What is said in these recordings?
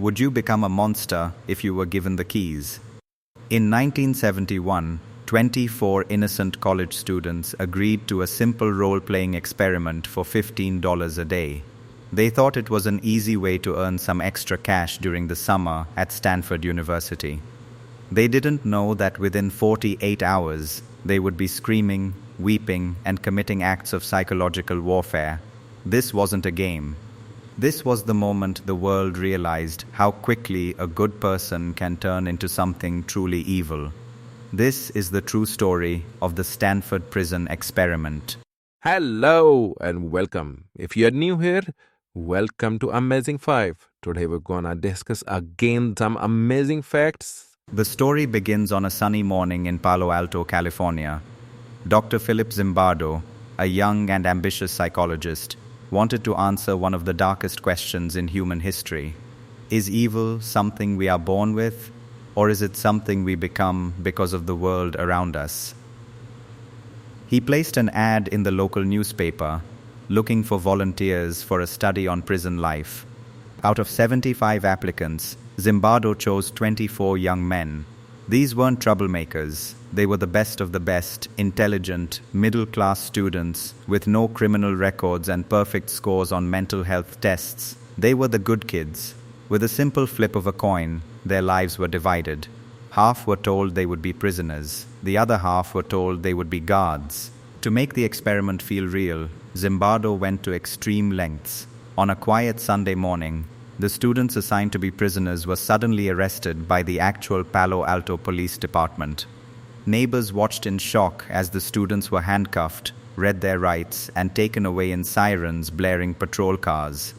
Would you become a monster if you were given the keys? In 1971, 24 innocent college students agreed to a simple role-playing experiment for $15 a day. They thought it was an easy way to earn some extra cash during the summer at Stanford University. They didn't know that within 48 hours, they would be screaming, weeping, and committing acts of psychological warfare. This wasn't a game. This was the moment the world realized how quickly a good person can turn into something truly evil. This is the true story of the Stanford Prison Experiment. Hello and welcome. If you're new here, welcome to Amazing 5. Today we're gonna discuss again some amazing facts. The story begins on a sunny morning in Palo Alto, California. Dr. Philip Zimbardo, a young and ambitious psychologist, wanted to answer one of the darkest questions in human history. Is evil something we are born with, or is it something we become because of the world around us? He placed an ad in the local newspaper, looking for volunteers for a study on prison life. Out of 75 applicants, Zimbardo chose 24 young men. These weren't troublemakers. They were the best of the best, intelligent, middle-class students with no criminal records and perfect scores on mental health tests. They were the good kids. With a simple flip of a coin, their lives were divided. Half were told they would be prisoners. The other half were told they would be guards. To make the experiment feel real, Zimbardo went to extreme lengths. On a quiet Sunday morning, the students assigned to be prisoners were suddenly arrested by the actual Palo Alto Police Department. Neighbors watched in shock as the students were handcuffed, read their rights, and taken away in sirens blaring patrol cars.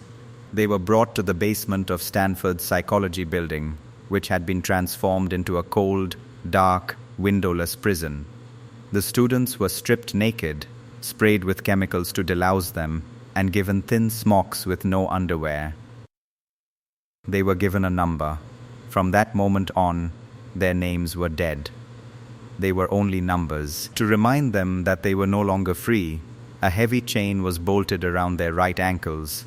They were brought to the basement of Stanford's psychology building, which had been transformed into a cold, dark, windowless prison. The students were stripped naked, sprayed with chemicals to delouse them, and given thin smocks with no underwear. They were given a number. From that moment on, their names were dead. They were only numbers. To remind them that they were no longer free, a heavy chain was bolted around their right ankles.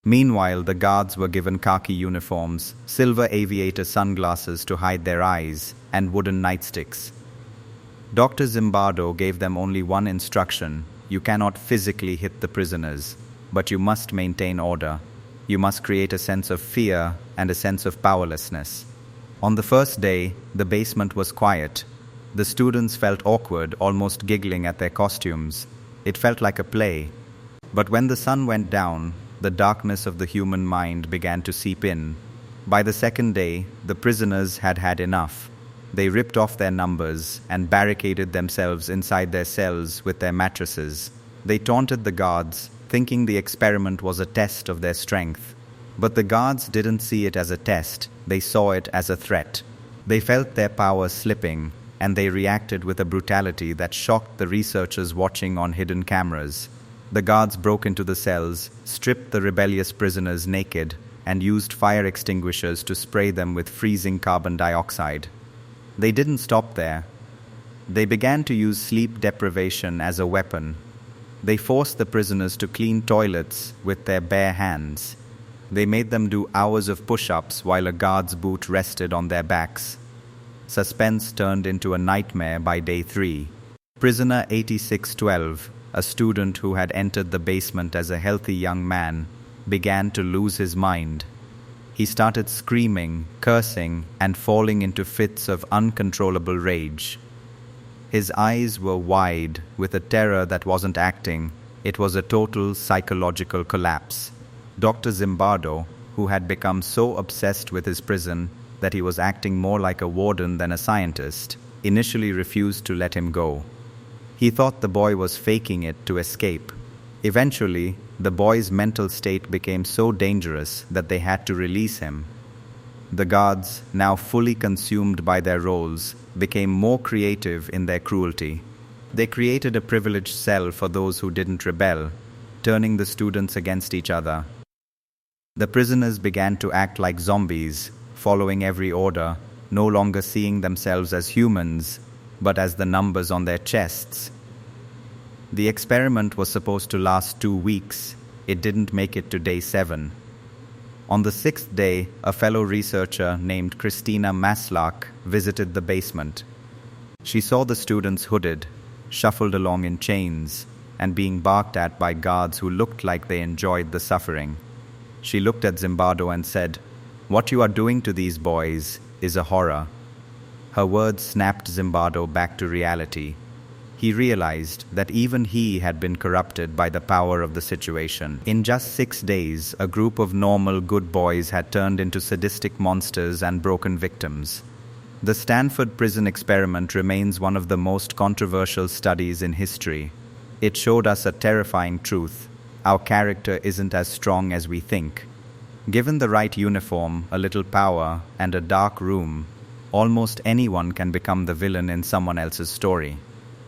Meanwhile, the guards were given khaki uniforms, silver aviator sunglasses to hide their eyes, and wooden nightsticks. Dr. Zimbardo gave them only one instruction: you cannot physically hit the prisoners, but you must maintain order. You must create a sense of fear and a sense of powerlessness. On the first day, the basement was quiet. The students felt awkward, almost giggling at their costumes. It felt like a play. But when the sun went down, the darkness of the human mind began to seep in. By the second day, the prisoners had had enough. They ripped off their numbers and barricaded themselves inside their cells with their mattresses. They taunted the guards, thinking the experiment was a test of their strength. But the guards didn't see it as a test, they saw it as a threat. They felt their power slipping, and they reacted with a brutality that shocked the researchers watching on hidden cameras. The guards broke into the cells, stripped the rebellious prisoners naked, and used fire extinguishers to spray them with freezing carbon dioxide. They didn't stop there. They began to use sleep deprivation as a weapon. They forced the prisoners to clean toilets with their bare hands. They made them do hours of push-ups while a guard's boot rested on their backs. Suspense turned into a nightmare by day 3. Prisoner 8612, a student who had entered the basement as a healthy young man, began to lose his mind. He started screaming, cursing, and falling into fits of uncontrollable rage. His eyes were wide, with a terror that wasn't acting. It was a total psychological collapse. Dr. Zimbardo, who had become so obsessed with his prison that he was acting more like a warden than a scientist, initially refused to let him go. He thought the boy was faking it to escape. Eventually, the boy's mental state became so dangerous that they had to release him. The guards, now fully consumed by their roles, became more creative in their cruelty. They created a privileged cell for those who didn't rebel, turning the students against each other. The prisoners began to act like zombies, following every order, no longer seeing themselves as humans, but as the numbers on their chests. The experiment was supposed to last 2 weeks. It didn't make it to day 7. On the sixth day, a fellow researcher named Christina Maslach visited the basement. She saw the students hooded, shuffled along in chains, and being barked at by guards who looked like they enjoyed the suffering. She looked at Zimbardo and said, "What you are doing to these boys is a horror." Her words snapped Zimbardo back to reality. He realized that even he had been corrupted by the power of the situation. In just 6 days, a group of normal, good boys had turned into sadistic monsters and broken victims. The Stanford Prison Experiment remains one of the most controversial studies in history. It showed us a terrifying truth. Our character isn't as strong as we think. Given the right uniform, a little power, and a dark room, almost anyone can become the villain in someone else's story.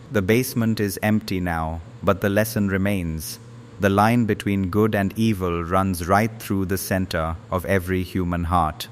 The basement is empty now, but the lesson remains. The line between good and evil runs right through the center of every human heart.